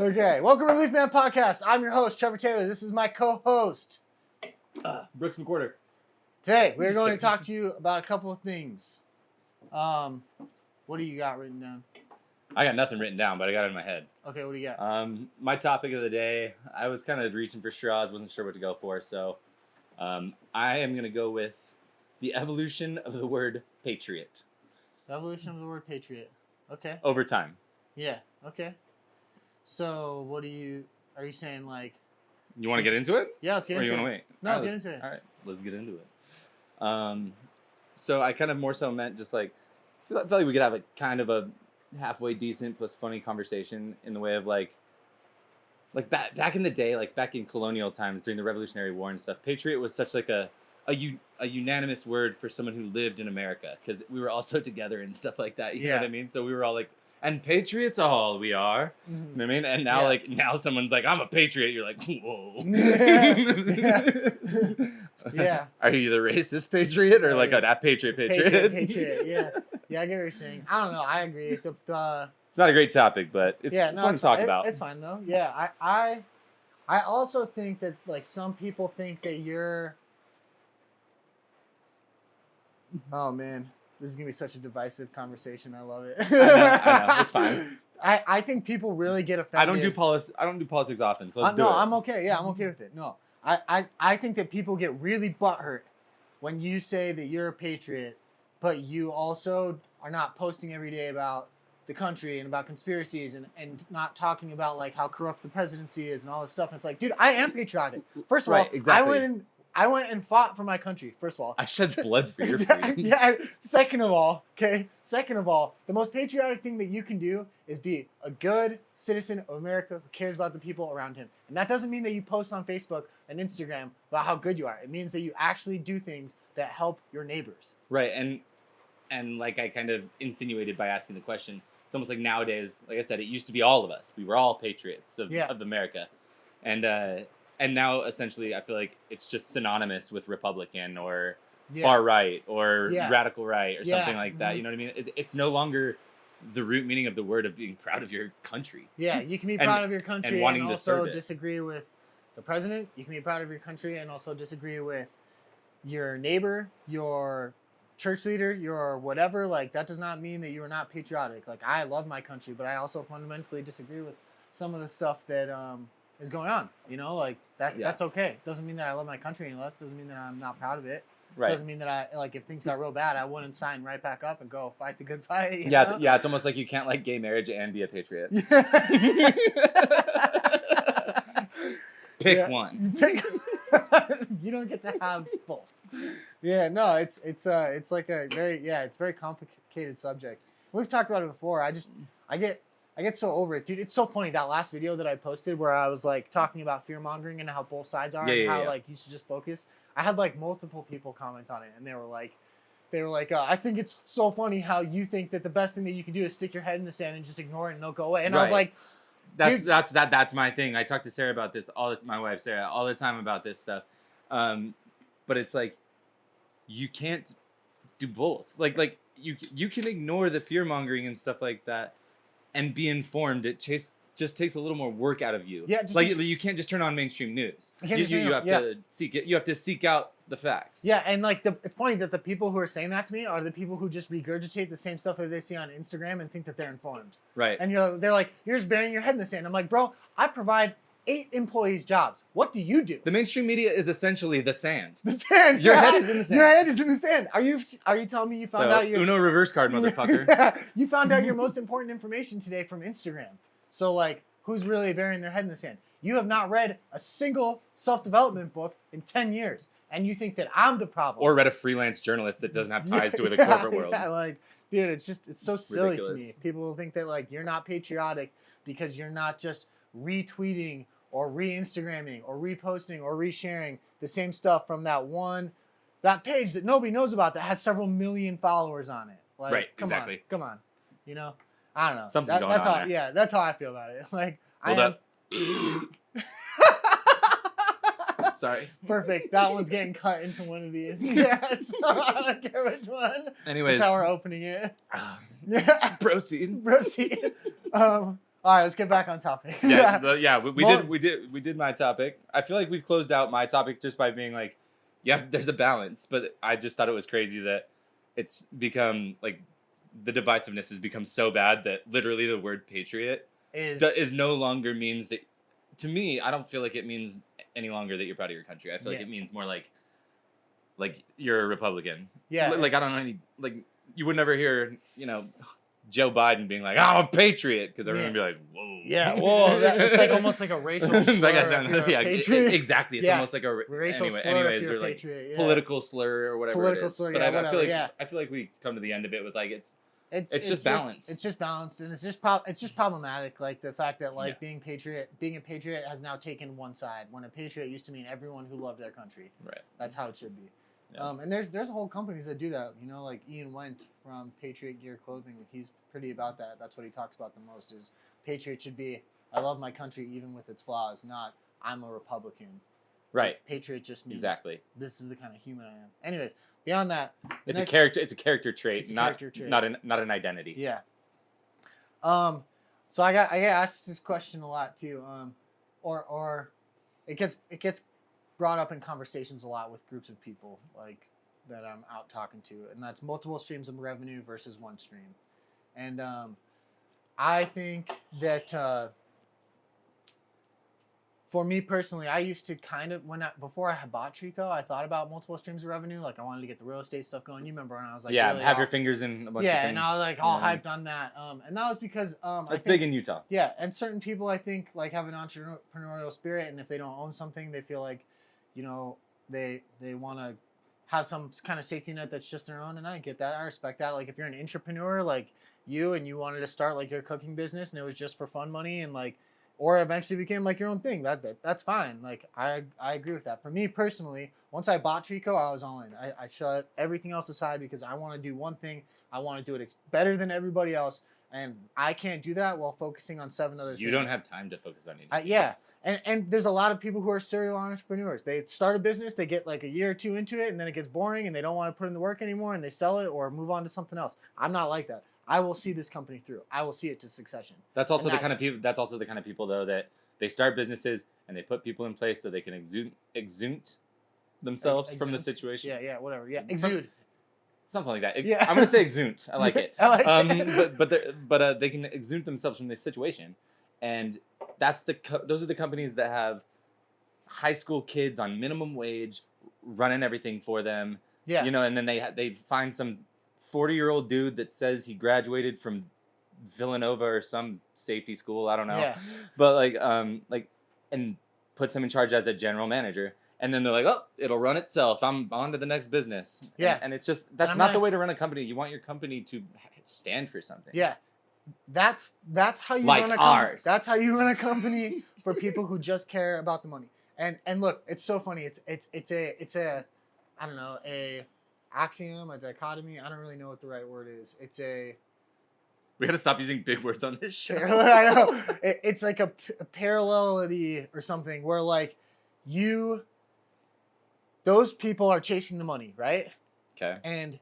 Okay, welcome to Leafman Podcast. I'm your host, Trevor Taylor. This is my co-host. Brooks McWhorter. Today, we're going to talk to you about a couple of things. What do you got written down? I got nothing written down, but I got it in my head. Okay, what do you got? My topic of the day, I was kind of reaching for straws, wasn't sure what to go for, so I am going to go with the evolution of the word patriot. The evolution of the word patriot. Okay. Over time. Yeah, okay. So, are you saying like... You want to get into it? Yeah, let's get into it. Or you want to wait? No, let's get into it. All right, let's get into it. So I kind of more so meant just like, I felt like we could have a kind of a halfway decent plus funny conversation in the way of like back in the day, like back in colonial times during the Revolutionary War and stuff, patriot was such like a unanimous word for someone who lived in America because we were all so together and stuff like that. You know what I mean? So we were all like, and patriots all we are. Mm-hmm. You know what I mean? And now now someone's like, I'm a patriot. You're like, whoa. Yeah. Are you the racist patriot or like that patriot? Patriot, yeah. Yeah, I get what you're saying. I don't know. I agree. It's not a great topic, but it's fun to talk about. It's fine though. Yeah, I also think that like some people think that you're... Oh man. This is going to be such a divisive conversation. I love it. I know. It's fine. I think people really get offended. I don't do politics often, so let's do it. No, I'm okay. Yeah, I'm okay with it. No, I think that people get really butthurt when you say that you're a patriot, but you also are not posting every day about the country and about conspiracies and not talking about like how corrupt the presidency is and all this stuff. And it's like, dude, I am patriotic. First of all, exactly. I went and fought for my country, first of all. I shed blood for your freedoms. Yeah, second of all, the most patriotic thing that you can do is be a good citizen of America who cares about the people around him. And that doesn't mean that you post on Facebook and Instagram about how good you are. It means that you actually do things that help your neighbors. Right, and like I kind of insinuated by asking the question, it's almost like nowadays, like I said, it used to be all of us. We were all patriots of America. And now, essentially, I feel like it's just synonymous with Republican or far right or radical right or something like that. You know what I mean? It's no longer the root meaning of the word of being proud of your country. Yeah, you can be proud of your country and also to disagree with the president. You can be proud of your country and also disagree with your neighbor, your church leader, your whatever. Like, that does not mean that you are not patriotic. Like, I love my country, but I also fundamentally disagree with some of the stuff that... is going on, you know, like that's okay. Doesn't mean that I love my country any less. Doesn't mean that I'm not proud of it. Right. Doesn't mean that I like if things got real bad, I wouldn't sign right back up and go fight the good fight. You know? It's almost like you can't like gay marriage and be a patriot. Pick one. You don't get to have both. Yeah, no, it's like a it's a very complicated subject. We've talked about it before. I get so over it, dude. It's so funny, that last video that I posted where I was like talking about fear mongering and how both sides are and how like you should just focus. I had like multiple people comment on it and they were like, I think it's so funny how you think that the best thing that you can do is stick your head in the sand and just ignore it and it'll go away. And I was like, that's my thing. I talk to Sarah about this my wife Sarah all the time about this stuff. But it's like you can't do both. Like you can ignore the fear mongering and stuff like that and be informed. It just takes a little more work out of you. Yeah, you can't just turn on mainstream news. You have to seek it. You have to seek out the facts. Yeah, and like it's funny that the people who are saying that to me are the people who just regurgitate the same stuff that they see on Instagram and think that they're informed. Right. And they're like, you're just burying your head in the sand. I'm like, bro, I provide 8 employees jobs. What do you do? The mainstream media is essentially the sand. The sand. Your head is in the sand. Your head is in the sand. Are you telling me you found out your Uno reverse card, motherfucker? You found out your most important information today from Instagram. So like, who's really burying their head in the sand? You have not read a single self-development book in 10 years, and you think that I'm the problem. Or read a freelance journalist that doesn't have ties to the corporate world. Yeah, like, dude, it's so silly ridiculous to me. People will think that like you're not patriotic because you're not just retweeting or re-Instagramming or reposting or resharing the same stuff from that page that nobody knows about that has several million followers on it. Like, right, exactly. Come on. You know? I don't know. Something's going on there. Yeah, that's how I feel about it. Like, Sorry. Perfect. That one's getting cut into one of these. Yes. I don't care which one. Anyways. That's how we're opening it. Yeah. Proceed. All right, let's get back on topic. Yeah. We did my topic. I feel like we closed out my topic just by being like, yeah, there's a balance. But I just thought it was crazy that it's become like the divisiveness has become so bad that literally the word patriot is no longer means that. To me, I don't feel like it means any longer that you're proud of your country. I feel like it means more like you're a Republican. Yeah. Like I don't know any like you would never hear Joe Biden being like, I'm a patriot, because everyone would be like, whoa. Yeah, whoa, it's like almost like a racial slur. Exactly. It's almost like a racial slur. Anyways, or like patriot, political slur or whatever. Political it is. slur, but whatever. I feel like we come to the end of it with like it's just balanced. It's just balanced, and it's just problematic. Like the fact that being a patriot has now taken one side, when a patriot used to mean everyone who loved their country. Right. That's how it should be. Yeah. And there's whole companies that do that. Like Ian Went from Patriot Gear Clothing. He's pretty about that. That's what he talks about the most. Is Patriot should be, I love my country even with its flaws, not I'm a Republican. Right. Patriot just means this is the kind of human I am. Anyways, beyond that, it's a character. It's a character trait, not an identity. Yeah. So I get asked this question a lot too. Or it gets brought up in conversations a lot with groups of people like that I'm out talking to, and that's multiple streams of revenue versus one stream. And I think that for me personally, I used to kind of before I had bought Trico, I thought about multiple streams of revenue. Like I wanted to get the real estate stuff going. You remember when I was like, really have your fingers in a bunch of things. Yeah, and I was like all hyped on that. And that was because it's big in Utah. Yeah, and certain people I think like have an entrepreneurial spirit, and if they don't own something, they feel like, they want to have some kind of safety net that's just their own, and I get that. I respect that. Like if you're an entrepreneur like you and you wanted to start like your cooking business and it was just for fun money and like, or eventually became like your own thing, that's fine. Like I agree with that. For me personally, once I bought Trico, I was all in. I shut everything else aside because I want to do one thing. I want to do it better than everybody else. And I can't do that while focusing on 7 other things. You don't have time to focus on anything. Yeah. And there's a lot of people who are serial entrepreneurs. They start a business, they get like a year or two into it, and then it gets boring and they don't want to put in the work anymore and they sell it or move on to something else. I'm not like that. I will see this company through. I will see it to succession. That's also the kind of people though that they start businesses and they put people in place so they can exude themselves from the situation. Yeah, whatever. Yeah, exude. Something like that. I'm gonna say exude. I like it. I like it. But they can exude themselves from this situation, and those are the companies that have high school kids on minimum wage running everything for them. Yeah. And then they find some 40-year-old dude that says he graduated from Villanova or some safety school. I don't know. Yeah. But and puts him in charge as a general manager. And then they're like, oh, it'll run itself. I'm on to the next business. Yeah. And it's just, that's not the way to run a company. You want your company to stand for something. Yeah. That's how you like run a ours. company. That's how you run a company for people who just care about the money. And look, it's so funny. It's a I don't know, a axiom, a dichotomy. I don't really know what the right word is. We got to stop using big words on this show. I know. It's like a parallelity or something where like those people are chasing the money, right? Okay. And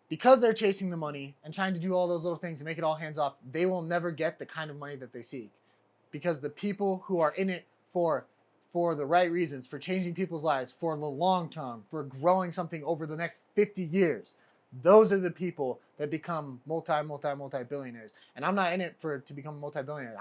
because they're chasing the money and trying to do all those little things and make it all hands off, they will never get the kind of money that they seek. Because the people who are in it for the right reasons, for changing people's lives, for the long term, for growing something over the next 50 years, those are the people that become multi-billionaires. And I'm not in it to become a multi-billionaire.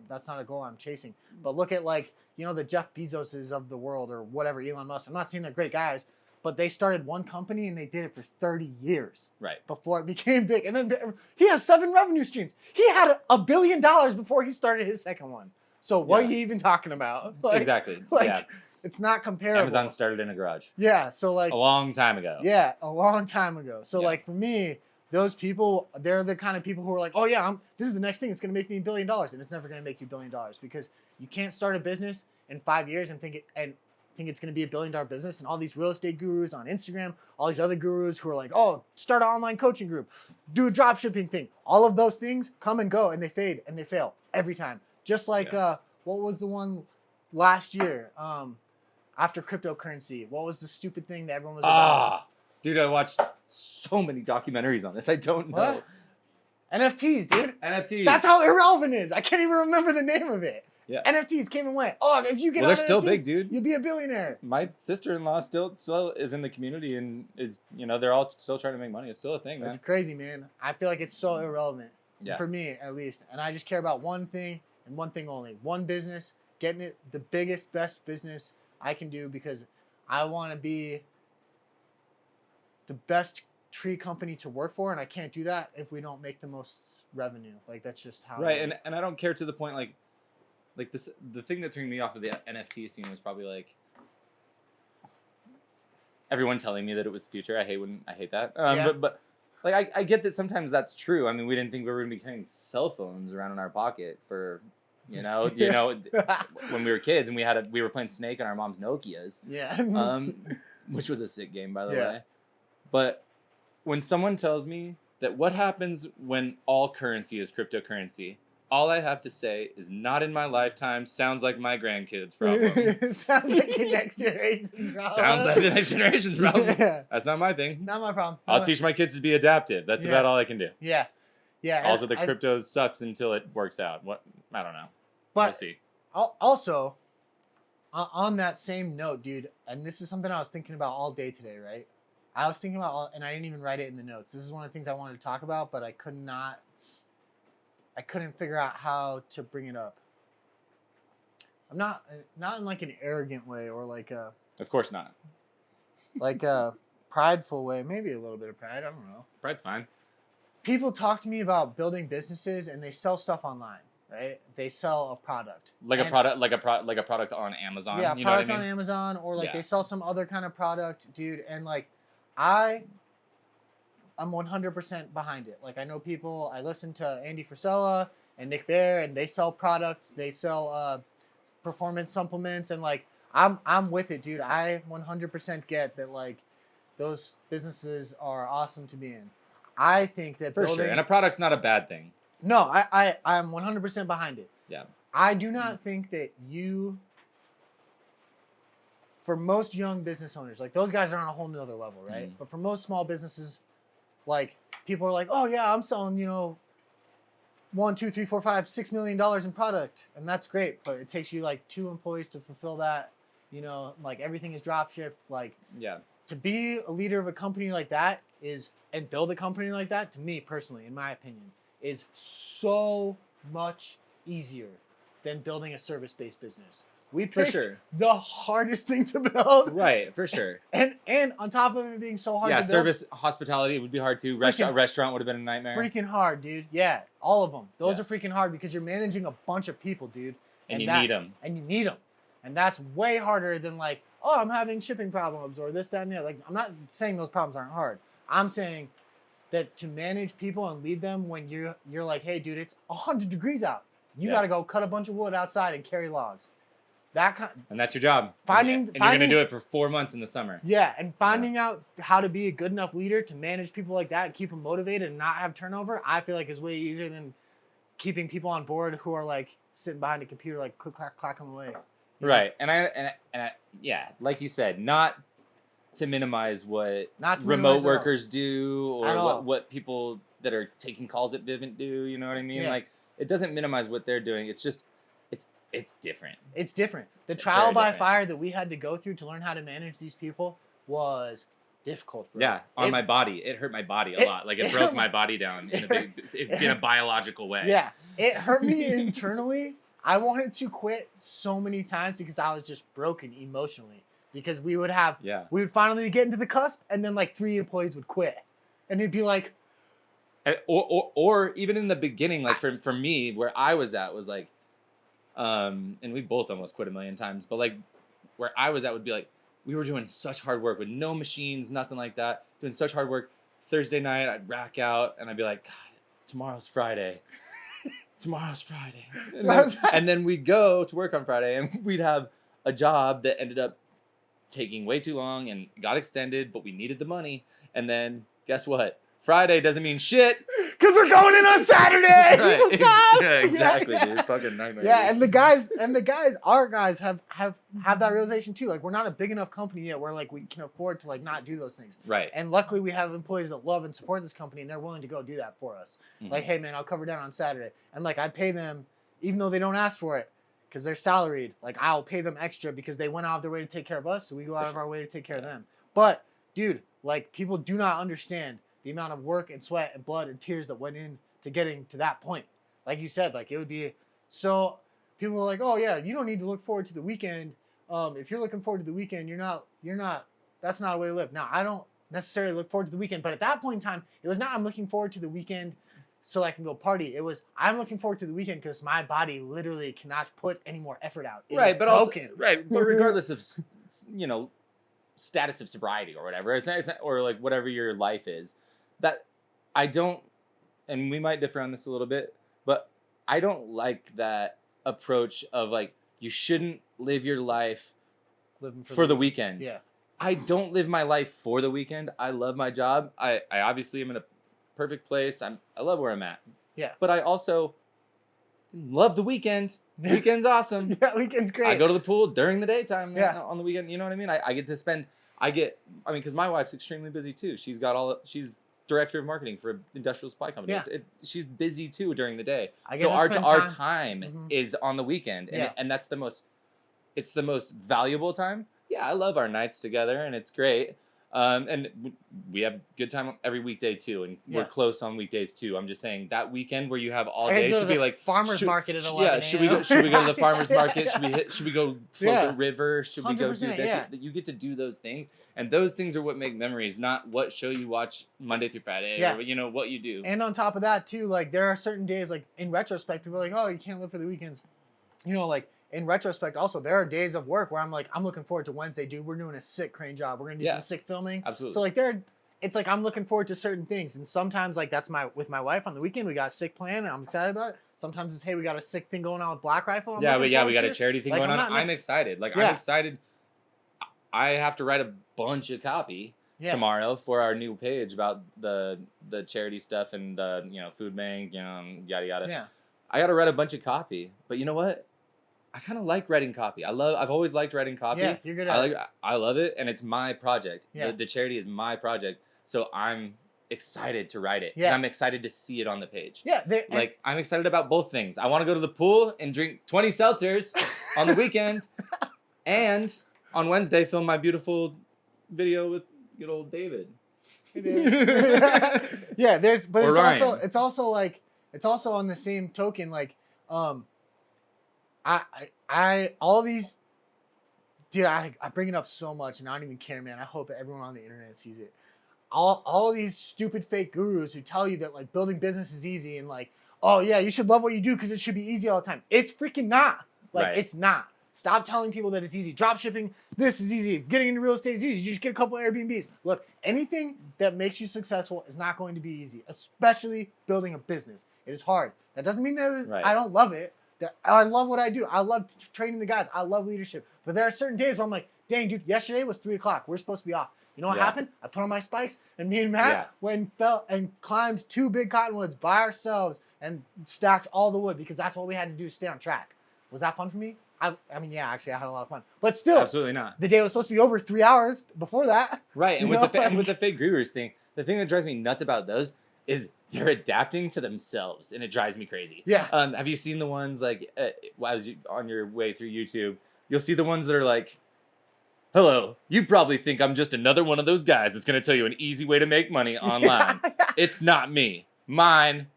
That's not a goal I'm chasing. But look at the Jeff Bezoses of the world or whatever, Elon Musk. I'm not saying they're great guys, but they started one company and they did it for 30 years. Right. Before it became big. And then he has 7 revenue streams. He had $1 billion before he started his second one. So what are you even talking about? Exactly. Yeah. It's not comparable. Amazon started in a garage. Yeah. So a long time ago. Yeah, a long time ago. So for me, those people, they're the kind of people who are like, oh yeah, this is the next thing. It's going to make me $1 billion, and it's never going to make you $1 billion because you can't start a business in 5 years and think it's going to be $1 billion business. And all these real estate gurus on Instagram, all these other gurus who are like, oh, start an online coaching group, do a drop shipping thing. All of those things come and go, and they fade and they fail every time. Just like what was the one last year after cryptocurrency? What was the stupid thing that everyone was about? Dude, I watched so many documentaries on this. I don't know. What? NFTs, dude. NFTs. That's how irrelevant it is. I can't even remember the name of it. Yeah. NFTs came and went. Oh, if you get Well, on they're still NFTs, big, dude. you'll be a billionaire. My sister-in-law still is in the community and is, they're all still trying to make money. It's still a thing, man. It's crazy, man. I feel like it's so irrelevant. Yeah. For me, at least. And I just care about one thing and one thing only. One business, getting it the biggest, best business I can do because I want to be the best tree company to work for, and I can't do that if we don't make the most revenue. Like, that's just how Right, it is. and I don't care to the point, like this, the thing that turned me off of the NFT scene was probably, like, everyone telling me that it was the future. I hate that. Yeah. But like, I get that sometimes that's true. I mean, we didn't think we were going to be carrying cell phones around in our pocket for, when we were kids, and we were playing Snake on our mom's Nokias. Yeah. Which was a sick game, by the Yeah. way. But when someone tells me that what happens when all currency is cryptocurrency, all I have to say is not in my lifetime. Sounds like my grandkids' problem. Sounds like the next generation's problem. Sounds like the next generation's problem. Yeah. That's not my thing. Not my problem. I'll teach my kids to be adaptive. That's Yeah. about all I can do. Yeah. Yeah. Also, the crypto sucks until it works out. What? I don't know. We'll But see. also, on that same note, dude, and this is something I was thinking about all day today, right? I was thinking about, and I didn't even write it in the notes. This is one of the things I wanted to talk about, but I couldn't figure out how to bring it up. I'm not in like an arrogant way or like a Of course not. prideful way. Maybe a little bit of pride. I don't know. Pride's fine. People talk to me about building businesses and they sell stuff online, right? They sell a product. Like a And- product, like a product on Amazon. Yeah, you know what I product mean? on Amazon, or like Yeah. they sell some other kind of product, dude. And like, I'm 100% behind it. Like, I know people. I listen to Andy Frisella and Nick Bear, and they sell product. They sell performance supplements, and like, I'm with it, dude. I 100% get that. Like, those businesses are awesome to be in. I think that For building, sure. And a product's not a bad thing. no, I'm 100% behind it. Yeah. I do not think that for most young business owners, like those guys are on a whole nother level, right? Mhm. But for most small businesses, like people are like, oh yeah, I'm selling, $1, $2, $3, $4, $5, $6 million in product, and that's great. But it takes you like 2 employees to fulfill that. Like everything is drop shipped. Like, Yeah. to be a leader of a company like that and build a company like that, to me personally, in my opinion, is so much easier than building a service-based business. We For picked sure. the hardest thing to build, Right. For sure. and on top of it being so hard Yeah. to build, Service, hospitality would be hard too. Restaurant would have been a nightmare. freaking hard, dude. Yeah, all of them. Those Yeah. are freaking hard because you're managing a bunch of people, dude. and you that- need them. And you need them. And that's way harder than like, oh, I'm having shipping problems or this, that, and the other. Like, I'm not saying those problems aren't hard. I'm saying that to manage people and lead them when you're like, hey, dude, it's 100 degrees out. You Yeah. got to go cut a bunch of wood outside and carry logs. That kind. And that's your job. Finding- and you're gonna finding- do it for 4 months in the summer. Yeah, and finding out how to be a good enough leader to manage people like that and keep them motivated and not have turnover, I feel like is way easier than keeping people on board who are like sitting behind a computer, like click, clack, clack them away. You know? Right. And I, yeah, like you said, not to minimize what Not to remote minimize at all. workers do At or all. what people that are taking calls at Vivint do. You know what I mean? Yeah. Like, it doesn't minimize what they're doing. It's just, it's different. It's different. The It's trial very by different. fire that we had to go through to learn how to manage these people was difficult, bro. Yeah, on It- my body. It hurt my body a it- lot. Like, it it broke hurt my my- body down in a biological way. Yeah, it hurt me internally. I wanted to quit so many times because I was just broken emotionally. Because we would finally get into the cusp, and then like 3 employees would quit, and it'd be like, Or even in the beginning, like for me, where I was at was like, and we both almost quit a million times, but like where I was at would be like, we were doing such hard work with no machines, nothing like that, doing such hard work. Thursday night, I'd rack out, and I'd be like, God, tomorrow's Friday. Tomorrow's Friday. And then we'd go to work on Friday, and we'd have a job that ended up taking way too long and got extended, but we needed the money. And then guess what? Friday doesn't mean shit because we're going in on Saturday. Right. What's up? Yeah, exactly, Yeah. dude. Fucking nightmare. Yeah, and the guys, our guys have that realization too. Like, we're not a big enough company yet where like we can afford to like not do those things. Right. And luckily, we have employees that love and support this company, and they're willing to go do that for us. Like, hey man, I'll cover down on Saturday, and like I pay them even though they don't ask for it because they're salaried. Like, I'll pay them extra because they went out of their way to take care of us, so we go out of our way to take care of them. But dude, like, people do not understand the amount of work and sweat and blood and tears that went into getting to that point. Like you said, like, it would be so. People are like, oh yeah, you don't need to look forward to the weekend. If you're looking forward to the weekend, you're not. That's not a way to live. Now, I don't necessarily look forward to the weekend, but at that point in time, it was not I'm looking forward to the weekend so I can go party. It was I'm looking forward to the weekend because my body literally cannot put any more effort out. It is but broken. but regardless of status of sobriety or whatever, it's not, or like whatever your life is, that I don't, and we might differ on this a little bit, but I don't like that approach of like you shouldn't live your life Living for the weekend. Yeah. I don't live my life for the weekend. I love my job. I obviously am in a perfect place. I love where I'm at. Yeah. But I also love the weekend. Weekend's awesome. Yeah, weekend's great. I go to the pool during the daytime. Yeah. On the weekend. You know what I mean? I get to spend. Because my wife's extremely busy too. She's director of marketing for an industrial supply company. Yeah. She's busy too during the day. I get So to our spend our time. time is on the weekend, and Yeah. and that's the most. It's the most valuable time. Yeah, I love our nights together, and it's great. And we have good time every weekday too, and we're Yeah. close on weekdays too. I'm just saying that weekend where you have all I gotta day go to the be like farmer's market at 11 Yeah, should we go to the farmer's market? Should we go float Yeah. the river? Should we go do 100%, this? yeah. You get to do those things, and those things are what make memories, not what show you watch Monday through Friday. Yeah. Or, what you do. And on top of that too, like, there are certain days, like, in retrospect, people are like, oh, you can't live for the weekends. Like, in retrospect, also, there are days of work where I'm like, I'm looking forward to Wednesday, dude. We're doing a sick crane job. We're gonna do Yeah. some sick filming. Absolutely. So like, it's like I'm looking forward to certain things, and sometimes like that's with my wife on the weekend. We got a sick plan, and I'm excited about it. Sometimes it's, hey, we got a sick thing going on with Black Rifle. We got a charity thing Like, going I'm on. not I'm excited. Like, Yeah. I'm excited. I have to write a bunch of copy tomorrow for our new page about the charity stuff and the food bank, yada yada. Yeah. I got to write a bunch of copy, but you know what? I kind of like writing copy. I've always liked writing copy. Yeah, you're good at it. I love it, and it's my project. Yeah. The charity is my project, so I'm excited to write it. Yeah. And I'm excited to see it on the page. Yeah. Like, I'm excited about both things. I want to go to the pool and drink 20 seltzers on the weekend, and on Wednesday film my beautiful video with good old David. Yeah, but Or it's also on the same token, like, I all these, dude, I bring it up so much and I don't even care, man. I hope everyone on the internet sees it. All these stupid fake gurus who tell you that like building business is easy and like, oh yeah, you should love what you do because it should be easy all the time. It's freaking not. Like, Right. It's not. Stop telling people that it's easy. Drop shipping, this is easy. Getting into real estate is easy. You just get a couple of Airbnbs. Look, anything that makes you successful is not going to be easy, especially building a business. It is hard. That doesn't mean that Right. I don't love it. I love what I do. I love training the guys. I love leadership. But there are certain days where I'm like, dang, dude, yesterday was 3 o'clock. We're supposed to be off. You know what Yeah. happened? I put on my spikes, and me and Matt fell and climbed 2 big cottonwoods by ourselves and stacked all the wood because that's what we had to do to stay on track. Was that fun for me? I mean, yeah, actually, I had a lot of fun. But still, Absolutely not. the day was supposed to be over 3 hours before that. Right, and You with know, the fake gurus thing, the thing that drives me nuts about those is they're adapting to themselves, and it drives me crazy. Yeah. Have you seen the ones like as you on your way through YouTube? You'll see the ones that are like, "Hello, you probably think I'm just another one of those guys that's going to tell you an easy way to make money online. It's not me. Mine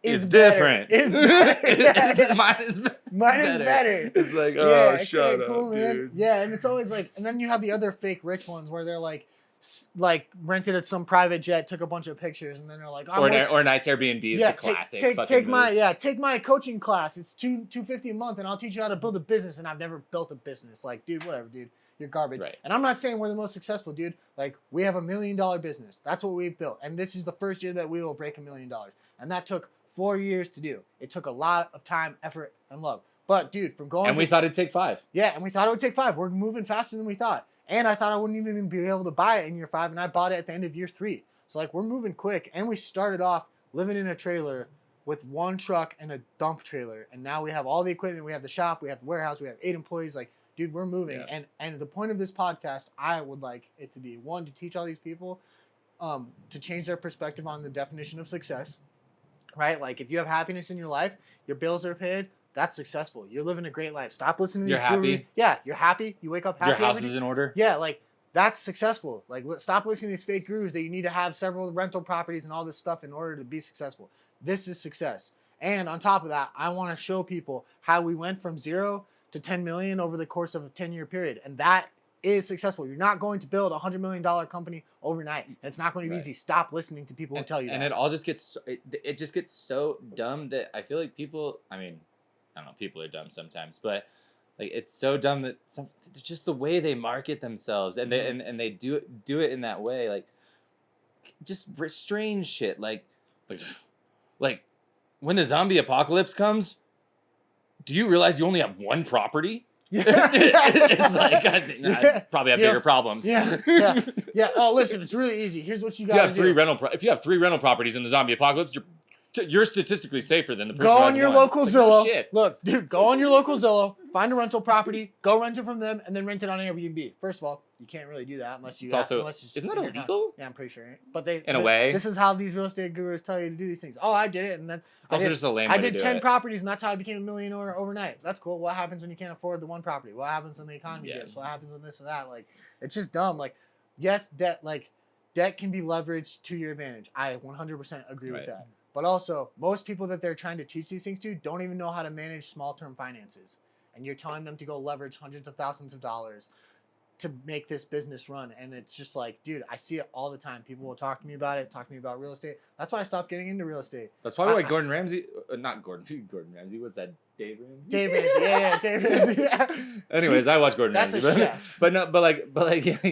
is different. It's better. Mine Is better. It's like, Yeah, oh, okay, shut cool, up, man. dude. Yeah, and it's always like, and then you have the other fake rich ones where they're like rented at some private jet, took a bunch of pictures, and then they're like, Or a nice Airbnb is the classic. take my coaching class. It's $250 a month, and I'll teach you how to build a business. And I've never built a business. Like, dude, whatever, dude. You're garbage. Right. And I'm not saying we're the most successful, dude. Like, we have $1 million business. That's what we've built. And this is the first year that we will break $1 million. And that took 4 years to do. It took a lot of time, effort, and love. But, dude, from going And we thought it'd take 5. Yeah, and we thought it would take 5. We're moving faster than we thought. And I thought I wouldn't even be able to buy it in year 5, and I bought it at the end of year 3. So, like, we're moving quick. And we started off living in a trailer with one truck and a dump trailer, and now we have all the equipment. We have the shop, we have the warehouse, we have 8 employees. Like, dude, we're moving. Yeah. And the point of this podcast, I would like it to be, one, to teach all these people to change their perspective on the definition of success, right? Like, if you have happiness in your life, your bills are paid, that's successful. You're living a great life. Stop listening to You're these gurus. happy? Yeah, you're happy. You wake up happy. Your house every day. is in order. Yeah, like, that's successful. Like, stop listening to these fake gurus that you need to have several rental properties and all this stuff in order to be successful. This is success. And on top of that, I want to show people how we went from 0 to 10 million over the course of a 10-year period. And that is successful. You're not going to build a $100 million company overnight. And it's not going to be easy. Stop listening to people who tell you that. And it all just gets, it just gets so dumb that I feel like people, I mean, I don't know, people are dumb sometimes, but like, it's so dumb that just the way they market themselves and they, and they do it in that way, like, just strange shit. Like when the zombie apocalypse comes, do you realize you only have one property? It's like, I probably have bigger problems. Yeah. Oh, listen, it's really easy. Here's what you got to do. If you have 3 rental properties in the zombie apocalypse, you're statistically safer than the person go who on has your one. local Like, Zillow. no shit. Look, dude, go on your local Zillow, find a rental property, go rent it from them, and then rent it on Airbnb. First of all, you can't really do that unless you. It's also, unless it's isn't that in your illegal? house. Yeah, I'm pretty sure. But they, in a way, this is how these real estate gurus tell you to do these things. Oh, I did it, and then it's also just a lame way I to did do 10 it. properties, and that's how I became a millionaire overnight. That's cool. What happens when you can't afford the one property? What happens when the economy dips? What happens when this or that? Like, it's just dumb. Like, yes, debt can be leveraged to your advantage. I 100% agree with that. But also, most people that they're trying to teach these things to don't even know how to manage small-term finances. And you're telling them to go leverage hundreds of thousands of dollars to make this business run. And it's just like, dude, I see it all the time. People will talk to me about it, talk to me about real estate. That's why I stopped getting into real estate. That's probably why Gordon Ramsay, not Gordon Ramsay, what's that, Dave Ramsey? Dave Ramsey, yeah, Dave Ramsey. Yeah. Anyways, I watch Gordon Ramsay. That's a chef. But yeah,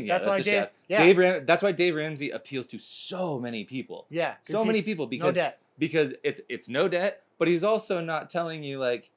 that's why a chef. Yeah. That's why Dave Ramsey appeals to so many people. Yeah. So many people because no debt. Because it's no debt, but he's also not telling you like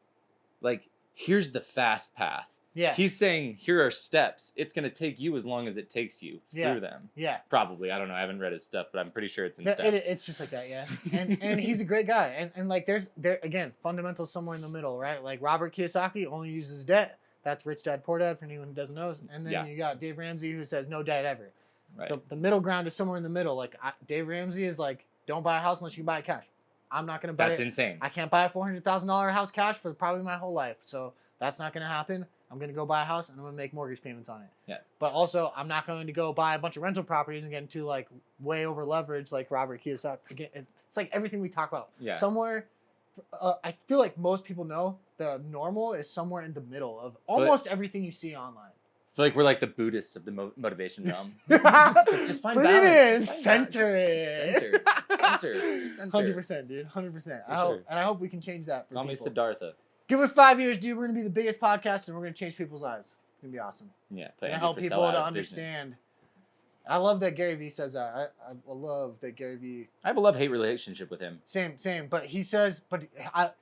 here's the fast path. Yeah. He's saying here are steps. It's gonna take you as long as it takes you through them. Yeah. Probably. I don't know. I haven't read his stuff, but I'm pretty sure it's in steps. It's just like that, yeah. And he's a great guy. And like there again, fundamentals somewhere in the middle, right? Like Robert Kiyosaki only uses debt. That's Rich Dad Poor Dad for anyone who doesn't know. And then you got Dave Ramsey who says no debt ever. Right. The middle ground is somewhere in the middle. Like Dave Ramsey is like, don't buy a house unless you can buy it cash. I'm not gonna buy That's insane. I can't buy a $400,000 house cash for probably my whole life. So that's not gonna happen. I'm gonna go buy a house and I'm gonna make mortgage payments on it. Yeah. But also, I'm not going to go buy a bunch of rental properties and get into like way over leverage like Robert Kiyosaki. Again, it's like everything we talk about. Yeah. Somewhere, I feel like most people know the normal is somewhere in the middle of almost everything you see online. I feel like we're like the Buddhists of the motivation realm. just find Put balance. It in. Just Center it. Center. 100%, dude. 100%. I hope we can change that for Call me people. Siddhartha. Give us 5 years, dude. We're gonna be the biggest podcast, and we're gonna change people's lives. It's gonna be awesome. Yeah. We're gonna help people to understand. I love that Gary Vee says that. I love that Gary Vee. I have a love-hate relationship with him. Same. But he says,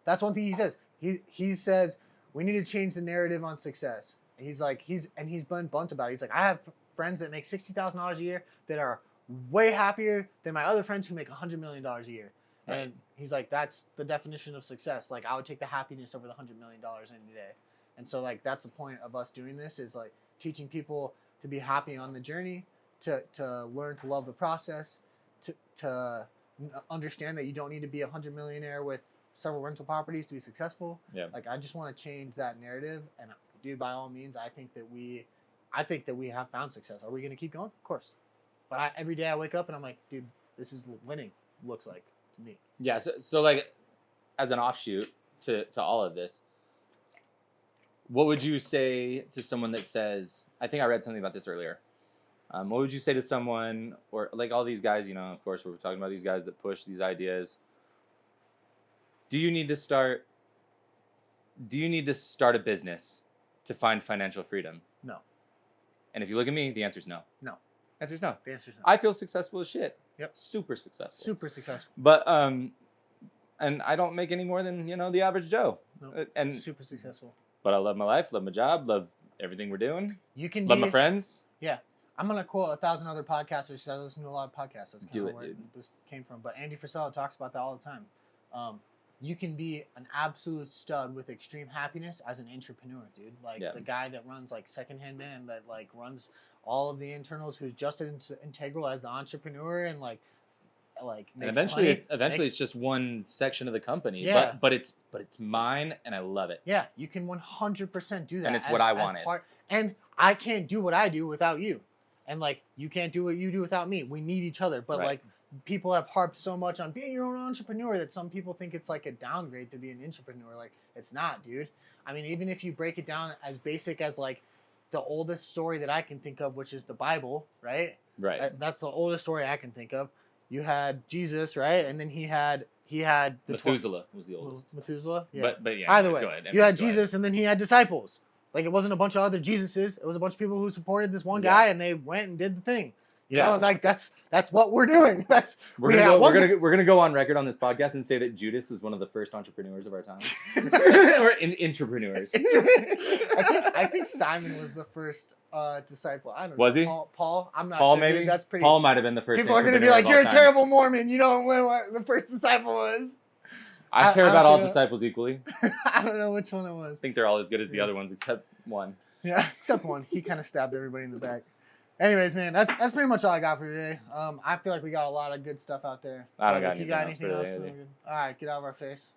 that's one thing he says. He says we need to change the narrative on success. And he's been blunt about it. He's like, I have friends that make $60,000 a year that are way happier than my other friends who make $100 million a year. Right. And he's like, that's the definition of success. Like, I would take the happiness over the $100 million any day. And so, like, that's the point of us doing this is like teaching people to be happy on the journey, to learn to love the process, to understand that you don't need to be a $100 millionaire with several rental properties to be successful. Yeah. Like, I just want to change that narrative. And dude, by all means, I think that we have found success. Are we going to keep going? Of course. But every day I wake up and I'm like, dude, this is winning. Looks like to me. Yeah. So like, as an offshoot to all of this, what would you say to someone that says, I think I read something about this earlier. What would you say to someone, or like all these guys, of course, we're talking about these guys that push these ideas. Do you need to start a business to find financial freedom? No. And if you look at me, the answer is no. No. Answer is no. The answer is no. I feel successful as shit. Yep. Super successful. Super successful. But and I don't make any more than the average Joe. No. And super successful. But I love my life, love my job, love everything we're doing. You can love my friends. Yeah. I'm gonna quote 1,000 other podcasters because I listen to a lot of podcasts. That's kind of where dude. this came from. But Andy Frisella talks about that all the time. You can be an absolute stud with extreme happiness as an entrepreneur, dude. Like the guy that runs like Secondhand Man, that like runs all of the internals, who's just as integral as the entrepreneur, and like and eventually it's just one section of the company. Yeah. But it's mine, and I love it. Yeah, you can 100% do that. And it's what I wanted. And I can't do what I do without you, and like you can't do what you do without me. We need each other. But like people have harped so much on being your own entrepreneur that some people think it's like a downgrade to be an entrepreneur. Like it's not, dude. I mean, even if you break it down as basic as like the oldest story that I can think of, which is the Bible, right? Right. That's the oldest story I can think of. You had Jesus, right? And then he had the Methuselah was the oldest. Methuselah, yeah. But yeah. Either way, go ahead. you had Jesus, and then he had disciples. Like it wasn't a bunch of other Jesuses. It was a bunch of people who supported this one guy, and they went and did the thing. You know, like that's what we're doing. We're gonna go on record on this podcast and say that Judas was one of the first entrepreneurs of our time, or entrepreneurs. I think Simon was the first disciple. I don't know. Was he? Paul? I'm not Paul, sure. maybe. That's pretty. Paul might have been the first. People are gonna be like, "You're a terrible Mormon. You don't know what the first disciple was." I care about all disciples equally. I don't know which one it was. I think they're all as good as the other ones, except one. Yeah, except one. He kind of stabbed everybody in the back. Anyways, man, that's pretty much all I got for today. I feel like we got a lot of good stuff out there. I don't got if you got anything anything else. All right, get out of our face.